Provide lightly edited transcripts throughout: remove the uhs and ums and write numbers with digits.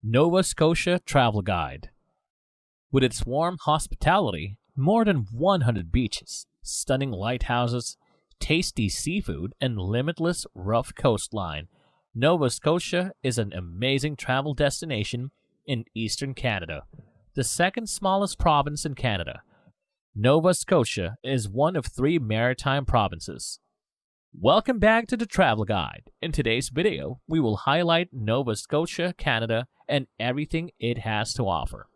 Nova Scotia Travel Guide. With its warm hospitality, more than 100 beaches, stunning lighthouses, tasty seafood, and limitless rough coastline, Nova Scotia is an amazing travel destination in eastern Canada, the second smallest province in Canada. Nova Scotia is one of 3 maritime provinces. Welcome back to the Travel Guide. In today's video, we will highlight Nova Scotia, Canada, and everything it has to offer.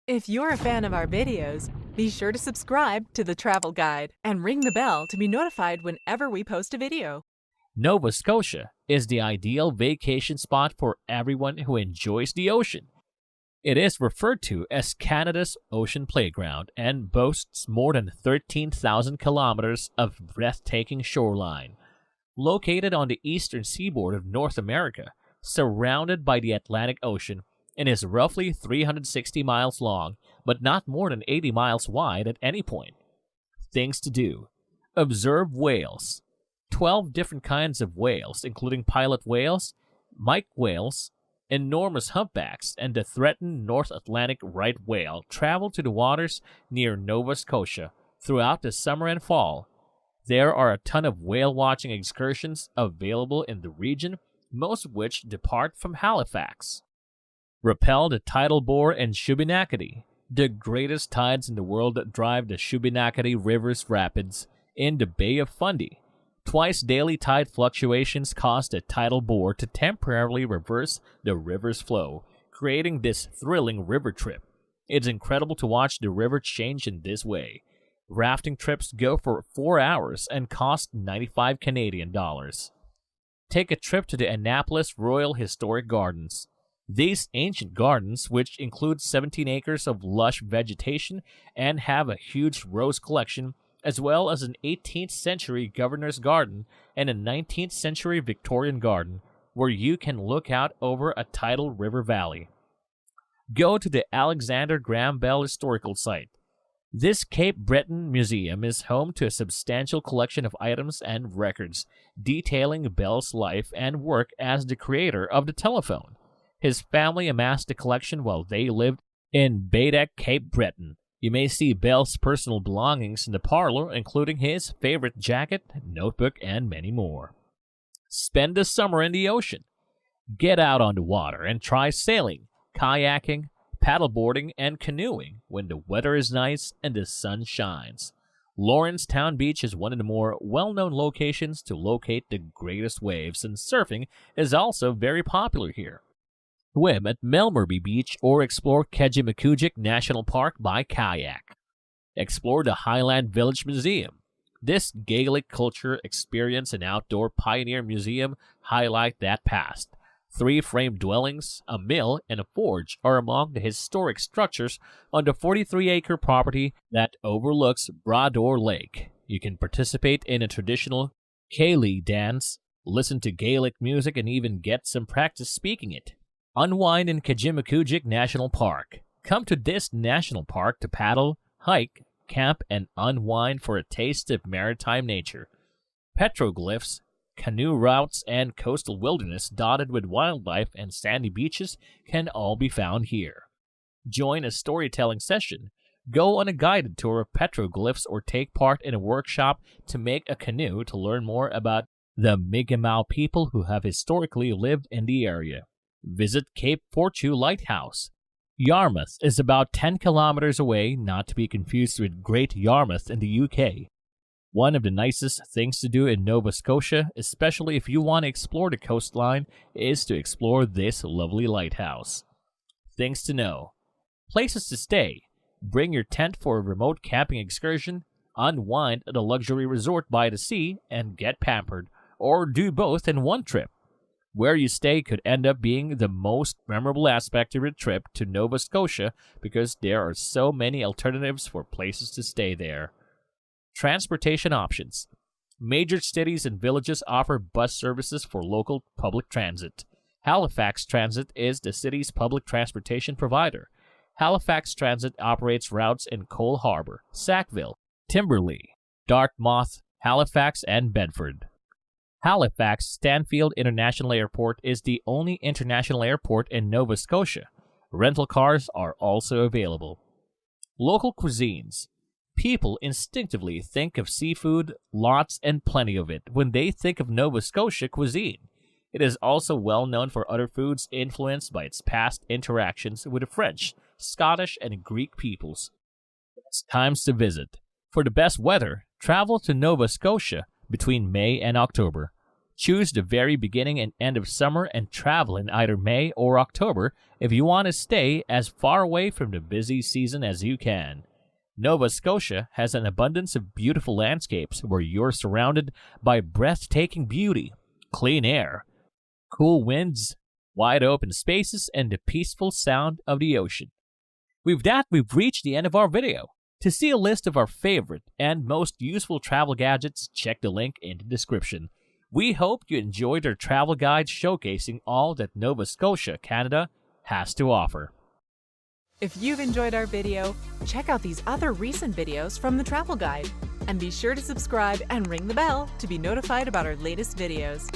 If you're a fan of our videos, be sure to subscribe to the Travel Guide and ring the bell to be notified whenever we post a video. Nova Scotia is the ideal vacation spot for everyone who enjoys the ocean. It is referred to as Canada's ocean playground and boasts more than 13,000 kilometers of breathtaking shoreline. Located on the eastern seaboard of North America, surrounded by the Atlantic Ocean, and is roughly 360 miles long, but not more than 80 miles wide at any point. Things to do: observe whales. 12 different kinds of whales, including pilot whales, minke whales, enormous humpbacks, and the threatened North Atlantic right whale, travel to the waters near Nova Scotia throughout the summer and fall. There are a ton of whale-watching excursions available in the region, most of which depart from Halifax. Rappel the tidal bore and Shubenacadie. The greatest tides in the world drive the Shubenacadie River's rapids in the Bay of Fundy. Twice daily tide fluctuations cause the tidal bore to temporarily reverse the river's flow, creating this thrilling river trip. It's incredible to watch the river change in this way. Rafting trips go for 4 hours and cost 95 Canadian dollars. Take a trip to the Annapolis Royal Historic Gardens. These ancient gardens, which include 17 acres of lush vegetation and have a huge rose collection, as well as an 18th century governor's garden and a 19th century Victorian garden, where you can look out over a tidal river valley. Go to the Alexander Graham Bell Historical Site. This Cape Breton museum is home to a substantial collection of items and records detailing Bell's life and work as the creator of the telephone. His family amassed the collection while they lived in Badak, Cape Breton. You may see Bell's personal belongings in the parlor, including his favorite jacket, notebook, and many more. Spend the summer in the ocean. Get out on the water and try sailing, kayaking, paddleboarding, and canoeing when the weather is nice and the sun shines. Lawrencetown Beach is one of the more well-known locations to locate the greatest waves, and surfing is also very popular here. Swim at Melmerby Beach or explore Kejimkujik National Park by kayak. Explore the Highland Village Museum. This Gaelic culture experience and outdoor pioneer museum highlight that past. 3 frame dwellings, a mill, and a forge are among the historic structures on the 43-acre property that overlooks Brador Lake. You can participate in a traditional Cayley dance, listen to Gaelic music, and even get some practice speaking it. Unwind in Kejimkujik National Park. Come to this national park to paddle, hike, camp, and unwind for a taste of maritime nature. Petroglyphs, canoe routes, and coastal wilderness dotted with wildlife and sandy beaches can all be found here. Join a storytelling session, go on a guided tour of petroglyphs, or take part in a workshop to make a canoe to learn more about the Mi'kmaq people who have historically lived in the area. Visit Cape Fortune Lighthouse. Yarmouth is about 10 kilometers away, not to be confused with Great Yarmouth in the UK. One of the nicest things to do in Nova Scotia, especially if you want to explore the coastline, is to explore this lovely lighthouse. Things to know: places to stay. Bring your tent for a remote camping excursion, unwind at a luxury resort by the sea, and get pampered, or do both in one trip. Where you stay could end up being the most memorable aspect of your trip to Nova Scotia because there are so many alternatives for places to stay there. Transportation options. Major cities and villages offer bus services for local public transit. Halifax Transit is the city's public transportation provider. Halifax Transit operates routes in Cole Harbour, Sackville, Timberlea, Dartmouth, Halifax, and Bedford. Halifax Stanfield International Airport is the only international airport in Nova Scotia. Rental cars are also available. Local cuisines. People instinctively think of seafood, lots and plenty of it, when they think of Nova Scotia cuisine. It is also well known for other foods influenced by its past interactions with the French, Scottish, and Greek peoples. Best times to visit. For the best weather, travel to Nova Scotia between May and October. Choose the very beginning and end of summer and travel in either May or October if you want to stay as far away from the busy season as you can. Nova Scotia has an abundance of beautiful landscapes where you're surrounded by breathtaking beauty, clean air, cool winds, wide open spaces, and the peaceful sound of the ocean. With that, we've reached the end of our video. To see a list of our favorite and most useful travel gadgets, check the link in the description. We hope you enjoyed our travel guide showcasing all that Nova Scotia, Canada has to offer. If you've enjoyed our video, check out these other recent videos from the Travel Guide. And be sure to subscribe and ring the bell to be notified about our latest videos.